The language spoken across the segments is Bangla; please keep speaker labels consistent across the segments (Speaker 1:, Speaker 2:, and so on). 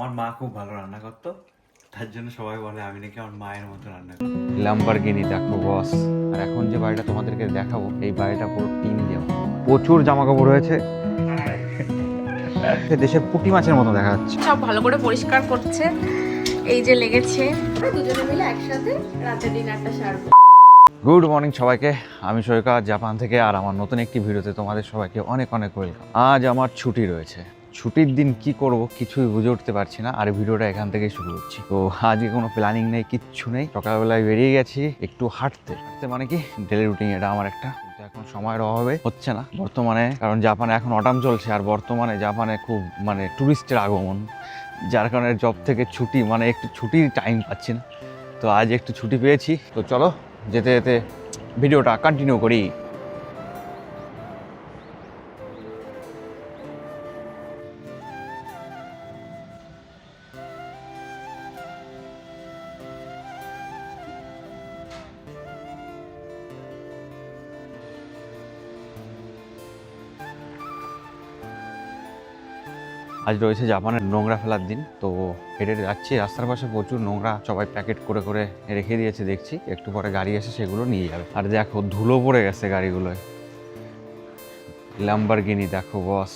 Speaker 1: আমার মা খুব ভালো রান্না করতো, তার জন্য সবাই বলে আমি নাকি আমার মায়ের মতো রান্না করি। ল্যাম্বরগিনি দেখো বস। আর এখন যে বাড়িটা তোমাদেরকে দেখাবো, এই বাড়িটা পুরো টিন দেওয়া, প্রচুর জামা কাপড় রয়েছে, দেশের পুঁটি মাছের মতো দেখা যাচ্ছে।
Speaker 2: সব ভালো করে পরিষ্কার করছে, এই যে লেগেছে। দুজনে মিলে একসাথে রাতের ডিনারটা সারবো।
Speaker 1: গুড মর্নিং সবাইকে, আমি সৈকত জাপান থেকে, আর আমার নতুন একটি ভিডিওতে তোমাদের সবাইকে অনেক অনেক ওয়েলকাম। আজ আমার ছুটি রয়েছে, ছুটির দিন কি করব কিছুই বুঝে উঠতে পারছি না, আর ভিডিওটা এখান থেকেই শুরু করছি। তো আজকে কোনো প্ল্যানিং নেই, কিচ্ছু নেই। সকালবেলায় বেরিয়ে গেছি একটু হাঁটতে হাঁটতে, মানে কি ডেলি রুটিন এটা আমার একটা, কিন্তু এখন সময়ের অভাবে হচ্ছে না বর্তমানে, কারণ জাপানে এখন অটাম চলছে, আর বর্তমানে জাপানে খুব মানে ট্যুরিস্টের আগমন, যার কারণে জব থেকে ছুটি, মানে একটু ছুটির টাইম পাচ্ছি না। তো আজ একটু ছুটি পেয়েছি, তো চলো যেতে যেতে ভিডিওটা কন্টিনিউ করি। আজ রয়েছে জাপানের নোংরা ফেলার দিন, তো হেঁটে যাচ্ছি, রাস্তার পাশে প্রচুর নোংরা সবাই প্যাকেট করে করে রেখে দিয়েছে দেখছি, একটু পরে গাড়ি এসে সেগুলো নিয়ে যাবে। আর দেখো ধুলো পড়ে গেছে গাড়িগুলোয়, ল্যাম্বরগিনি দেখো বস।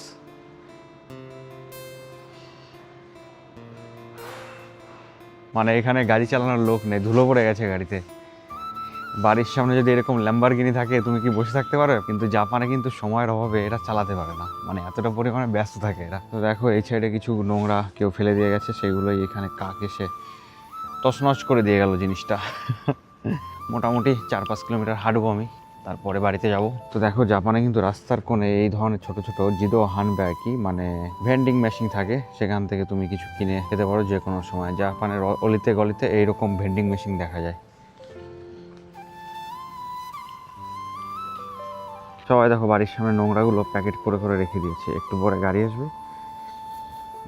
Speaker 1: মানে এখানে গাড়ি চালানোর লোক নেই, ধুলো পড়ে গেছে গাড়িতে। বাড়ির সামনে যদি এরকম ল্যাম্বরগিনি থাকে, তুমি কি বসে থাকতে পারো? কিন্তু জাপানে কিন্তু সময়ের অভাবে এরা চালাতে পারে না, মানে এতটা পরিমাণে ব্যস্ত থাকে এরা। তো দেখো এই সাইডে কিছু নোংরা কেউ ফেলে দিয়ে গেছে, সেগুলোই এখানে কাক এসে তছনছ করে দিয়ে গেল জিনিসটা। মোটামুটি 4-5 কিলোমিটার হাঁটবো আমি, তারপরে বাড়িতে যাব। তো দেখো জাপানে কিন্তু রাস্তার কোণে এই ধরনের ছোট ছোট জিদো হানব্যাকি, মানে ভেন্ডিং মেশিন থাকে, সেখান থেকে তুমি কিছু কিনে খেতে পারো যে কোনো সময়। জাপানের অলিতে গলিতে এইরকম ভেন্ডিং মেশিন দেখা যায়। সবাই দেখো বাড়ির সামনে নোংরাগুলো প্যাকেট করে করে রেখে দিয়েছে, একটু পরে গাড়ি আসবে,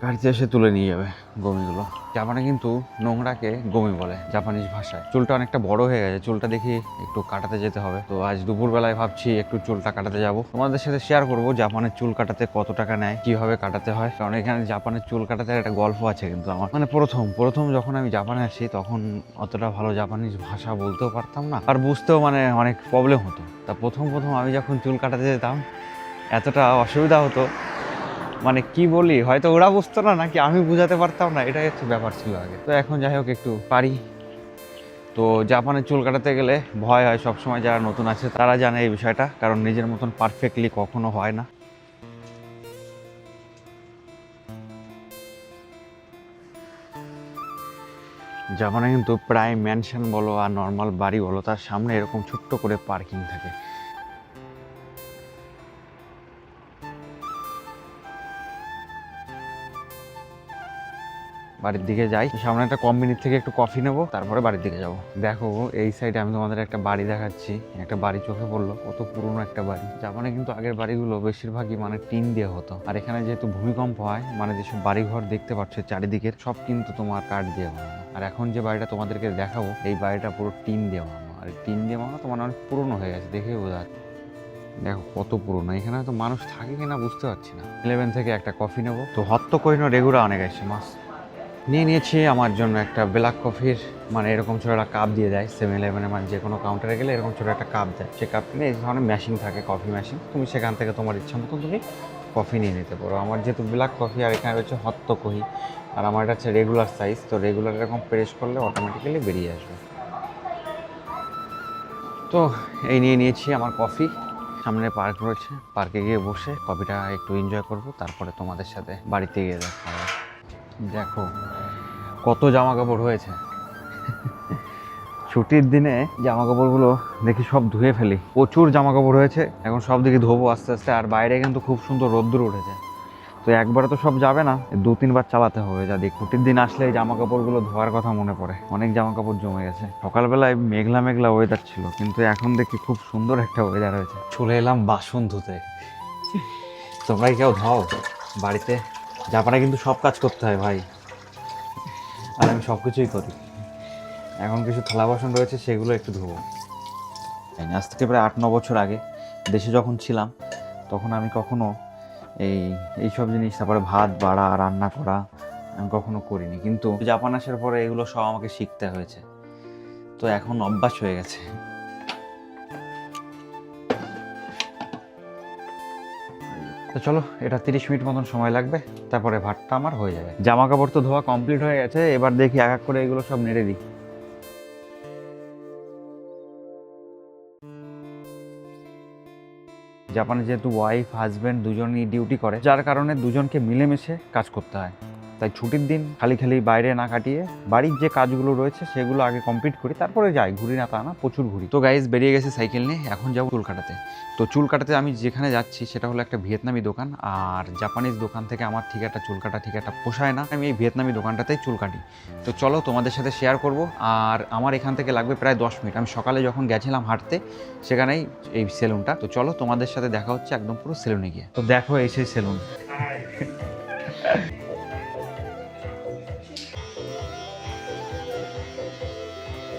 Speaker 1: গাড়িতে এসে তুলে নিয়ে যাবে গমিগুলো। জাপানে কিন্তু নোংরাকে গমি বলে জাপানিজ ভাষায়। চুলটা অনেকটা বড় হয়ে গেছে, চুলটা দেখি একটু কাটাতে যেতে হবে। তো আজ দুপুরবেলায় ভাবছি একটু চুলটা কাটাতে যাব, তোমাদের সাথে শেয়ার করব জাপানের চুল কাটাতে কত টাকা নেয়, কিভাবে কাটাতে হয়। কারণ এখানে জাপানের চুল কাটাতে একটা গল্প আছে কিন্তু আমার, মানে প্রথম যখন আমি জাপানে আসি, তখন অতটা ভালো জাপানিজ ভাষা বলতেও পারতাম না, আর বুঝতেও মানে অনেক প্রবলেম হতো। তা প্রথম আমি যখন চুল কাটাতে যেতাম, এতটা অসুবিধা হতো, মানে কি বলি, হয়তো ওরা বুঝতো না নাকি আমি বুঝাতে পারতাম না, এটাই হচ্ছে ব্যাপার ছিল আগে। তো এখন যাই হোক একটু পারি। তো জাপানে চুল কাটাতে গেলে ভয় হয় সবসময়, যারা নতুন আছে তারা জানে এই বিষয়টা, কারণ নিজের মতন পারফেক্টলি কখনো হয় না। জাপানে কিন্তু প্রায় ম্যানশন বলো আর নর্মাল বাড়ি বলো, তার সামনে এরকম ছোট্ট করে পার্কিং থাকে। বাড়ির দিকে যাই, সামনে একটা কোম্পানির থেকে একটু কফি নেবো, তারপরে বাড়ির দিকে যাব। দেখো এই সাইডে আমি তোমাদের একটা বাড়ি দেখাচ্ছি, একটা বাড়ি চোখে পড়লো, কত পুরনো একটা বাড়ি। জাপানে কিন্তু আগের বাড়িগুলো বেশিরভাগই মানে টিন দিয়ে হতো, আর এখানে যেহেতু ভূমিকম্প হয়, মানে যেসব বাড়িঘর দেখতে পাচ্ছ চারিদিকের, সব কিন্তু তোমার কাঠ দিয়ে বানানো। আর এখন যে বাড়িটা তোমাদেরকে দেখাবো, এই বাড়িটা পুরো টিন দিয়ে বানানো, আর টিন দিয়ে বানানো তো মানে অনেক পুরনো হয়ে গেছে, দেখে বোঝা যাচ্ছে। দেখো কত পুরনো, এখানে হয়তো মানুষ থাকে কিনা বুঝতে পারছি না। 11 থেকে একটা কফি নেবো, তো হত্ত কইনো রেগুরা অনেক আসে মাছ নিয়েছি আমার জন্য একটা ব্ল্যাক কফির, মানে এরকম ছোটো একটা কাপ দিয়ে দেয় 7-11, মানে যে কোনো কাউন্টারে গেলে এরকম ছোটো একটা কাপ দেয়, সে কাপ কিনে এই ধরনের মেশিন থাকে, কফি মেশিন, তুমি সেখান থেকে তোমার ইচ্ছা মতো তুমি কফি নিয়ে নিতে পারো। আমার যেহেতু ব্ল্যাক কফি, আর এখানে রয়েছে হত্ত কহি, আর আমার এটা হচ্ছে রেগুলার সাইজ, তো রেগুলার এরকম প্রেস করলে অটোমেটিক্যালি বেরিয়ে আসবে। তো এই নিয়েছি আমার কফি, সামনে পার্ক রয়েছে, পার্কে গিয়ে বসে কফিটা একটু এনজয় করব, তারপরে তোমাদের সাথে বাড়িতে গিয়ে দেখা হবে। দেখো কত জামা কাপড় হয়েছে, ছুটির দিনে জামা কাপড়গুলো দেখি সব ধুয়ে ফেলি, প্রচুর জামা কাপড় হয়েছে, এখন সব দিকে ধোবো আস্তে আস্তে। আর বাইরে কিন্তু খুব সুন্দর রোদ্দুর উঠেছে, তো একবারে তো সব যাবে না, 2-3 বার চালাতে হবে। যদি ছুটির দিন আসলে এই জামা কাপড়গুলো ধোয়ার কথা মনে পড়ে, অনেক জামা কাপড় জমে গেছে। সকালবেলায় মেঘলা মেঘলা ওয়েদার ছিল, কিন্তু এখন দেখি খুব সুন্দর একটা ওয়েদার হয়েছে। চলে এলাম বাসন ধুতে। তোমরা কেউ ধাও বাড়িতে? জাপানে কিন্তু সব কাজ করতে হয় ভাই, আর আমি সব কিছুই করি। এখন কিছু থালা বাসন রয়েছে, সেগুলো একটু ধোবো। আজ থেকে প্রায় 8-9 বছর আগে দেশে যখন ছিলাম, তখন আমি কখনো এইসব জিনিস, তারপরে ভাত বাড়া, রান্না করা, আমি কখনো করিনি, কিন্তু জাপান আসার পরে এগুলো সব আমাকে শিখতে হয়েছে, তো এখন অভ্যাস হয়ে গেছে। তো চলো, এটা 30 মিনিট মতন সময় লাগবে, তারপরে ভাতটা আমার হয়ে যাবে। জামা কাপড় তো ধোয়া কমপ্লিট হয়ে গেছে, এবার দেখি এক এক করে এগুলো সব নেড়ে দিই। জাপানে যেহেতু ওয়াইফ হাজব্যান্ড দুজনই ডিউটি করে, যার কারণে দুজনকে মিলেমিশে কাজ করতে হয়। তাই ছুটির দিন খালি খালি বাইরে না কাটিয়ে বাড়ির যে কাজগুলো রয়েছে সেগুলো আগে কমপ্লিট করি, তারপরে যাই। ঘুরি না তা না, প্রচুর ঘুরি। তো গাইজ বেরিয়ে গেছে সাইকেল নিয়ে, এখন যাবো চুল কাটাতে। তো চুল কাটাতে আমি যেখানে যাচ্ছি সেটা হলো একটা ভিয়েতনামি দোকান, আর জাপানিজ দোকান থেকে আমার ঠিক একটা চুল কাটা ঠিক একটা পোষায় না, আমি এই ভিয়েতনামি দোকানটাতেই চুল কাটি। তো চলো তোমাদের সাথে শেয়ার করব। আর আমার এখান থেকে লাগবে প্রায় 10 মিনিট। আমি সকালে যখন গেছিলাম হাঁটতে, সেখানেই এই সেলুনটা। তো চলো তোমাদের সাথে দেখা হচ্ছে একদম পুরো সেলুনে গিয়ে। তো দেখো এই সেই সেলুন।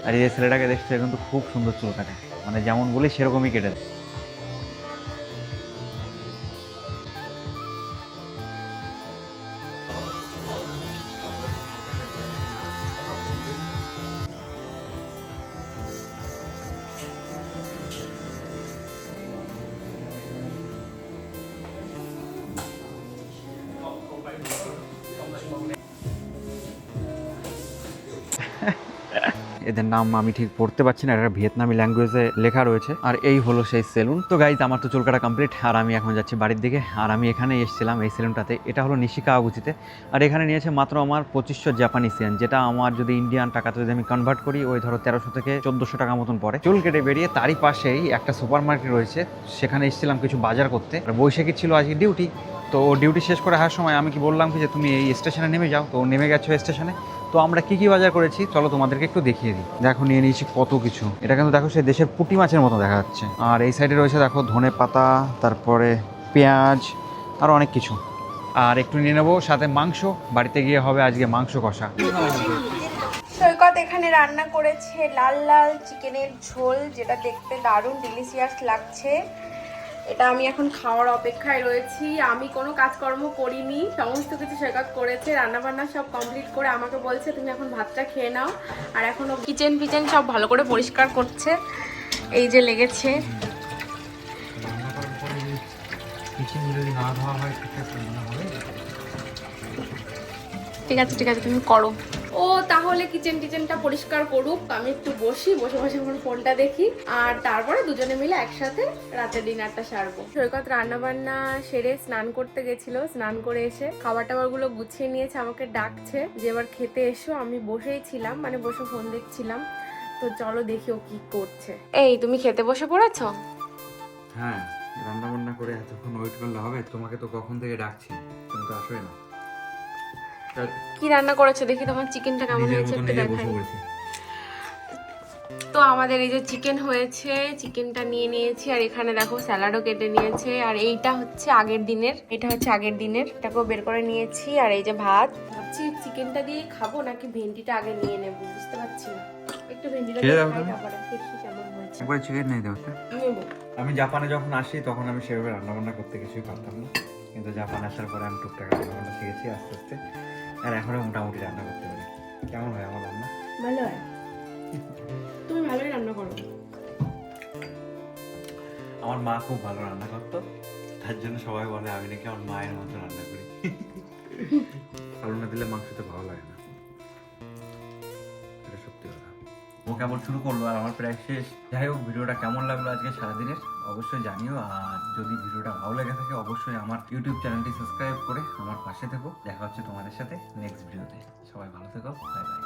Speaker 1: আর এই ছেলেটাকে দেখছো, কিন্তু খুব সুন্দর চুল কাটে, মানে যেমন বলি সেরকমই কেটে দেয়। এদের নাম আমি ঠিক পড়তে পারছি না, এটা ভিয়েতনামি ল্যাঙ্গুয়েজে লেখা রয়েছে। আর এই হলো সেই সেলুন। তো গাইজ আমার তো চুল কাটা কমপ্লিট, আর আমি এখন যাচ্ছি বাড়ির দিকে। আর আমি এখানে এসেছিলাম এই সেলুনটাতে, এটা হলো নিশিকা আগুচিতে। আর এখানে নিয়েছে মাত্র আমার 2500 জাপানিজ ইয়েন, যেটা আমার যদি ইন্ডিয়ান টাকাতে যদি আমি কনভার্ট করি, ওই ধরো 1300 থেকে 1400 টাকা মতন পড়ে। চুল কেটে বেরিয়ে তারই পাশেই একটা সুপার মার্কেট রয়েছে, সেখানে এসেছিলাম কিছু বাজার করতে। আর বৈশাখী ছিল আজকে ডিউটি, তো ও ডিউটি শেষ করে আসার সময় আমি কি বললাম কি যে তুমি এই স্টেশনে নেমে যাও, তো ও নেমে গেছো স্টেশনে। তো আমরা কি কি বাজার করেছি চলো তোমাদেরকে একটু দেখিয়ে দিই। দেখো নিয়ে নিয়েছি কত কিছু, এটা কিন্তু দেখো সেই দেশের পুঁটি মাছের মতো দেখা যাচ্ছে। আর এই সাইডে রয়েছে দেখো ধনে পাতা, তারপরে পেঁয়াজ, আর অনেক কিছু। আর একটু নিয়ে নেবো সাথে মাংস, বাড়িতে গিয়ে হবে আজকে মাংস কষা।
Speaker 2: সৈকত এখানে রান্না করেছে লাল লাল চিকেনের ঝোল, যেটা দেখতে দারুণ ডিলিশিয়াস লাগছে। এটা আমি এখন খাওয়ার অপেক্ষায় রয়েছি। আমি কোনো কাজকর্ম করিনি, সমস্ত কিছু সৈকত করেছে। রান্না বান্না সব কমপ্লিট করে আমাকে বলছে তুমি এখন ভাতটা খেয়ে নাও। আর এখনো কিচেন ফিচেন সব ভালো করে পরিষ্কার করছে। এই যে লেগেছে। ঠিক আছে ঠিক আছে, তুমি করো। ও তাহলে কিচেন টিচেনটা পরিষ্কার করুক, আমি একটু বসে বসে আমার ফোনটা দেখি, আর তারপরে দুজনে মিলে একসাথে রাতের ডিনারটা সারবো। সৈকত রান্না বান্না সেরে স্নান করতে গেছিল, স্নান করে এসে খাবার টাবার গুলো গুছিয়ে নিয়েছে, আমাকে ডাকছে যে এবার খেতে এসো। আমি বসেই ছিলাম, মানে বসে ফোন দেখছিলাম। তো চলো দেখি ও কি করছে। এই তুমি খেতে বসে পড়েছো?
Speaker 1: হ্যাঁ, রান্না বান্না করে এতক্ষণ ওয়েট করলে হবে? তোমাকে তো কখন থেকে ডাকছি, তুমি তো আসোই না।
Speaker 2: কি রান্না করেছো দেখি, তোমার চিকেনটা কেমন হয়েছে একটু দেখাই। তো আমাদের এই যে চিকেন হয়েছে, চিকেনটা নিয়ে নিয়েছি। আর এখানে দেখো স্যালাডও কেটে নিয়েছে। আর এইটা হচ্ছে আগের দিনের, এটাকেও বের করে নিয়েছি। আর এই যে ভাত, ভাবছি চিকেনটা দিয়ে খাবো নাকি ভেন্ডিটা আগে নিয়ে নেবো, বুঝতে পারছি না। একটু ভেন্ডিটা দিয়ে খাই, তারপরে দেখি কেমন হয়েছে।
Speaker 1: একবার চিকেন নিয়ে দাও। আমি জাপানে যখন আসি তখন আমি সেভাবে রান্নাবান্না করতে কিছুই পারতাম না, কিন্তু জাপান আসার পরে আমি টুকটাক রান্নাবান্না শিখেছি আস্তে আস্তে। আর এখনও মোটামুটি রান্না করতে পারি। কেমন হয় আমার রান্না?
Speaker 2: ভালো হয়, তুমি ভালোই রান্না করো।
Speaker 1: আমার মা খুব ভালো রান্না করতো, তার জন্য সবাই বলে আমি নাকি আমার মায়ের মতো রান্না করি। আলু না দিলে মাংসতে ভালো লাগে না, এটা সত্যি কথা। ও কেমন শুরু করলো আর আমার প্রায় শেষ। যাই হোক, ভিডিওটা কেমন লাগলো আজকে সারাদিনের অবশ্যই জানিও। আর যদি ভিডিওটা ভালো লেগে থাকে অবশ্যই আমার ইউটিউব চ্যানেলটি সাবস্ক্রাইব করে আমার পাশে থেকো। দেখা হচ্ছে তোমাদের সাথে নেক্সট ভিডিওতে। সবাই ভালো থেকো, বাই বাই।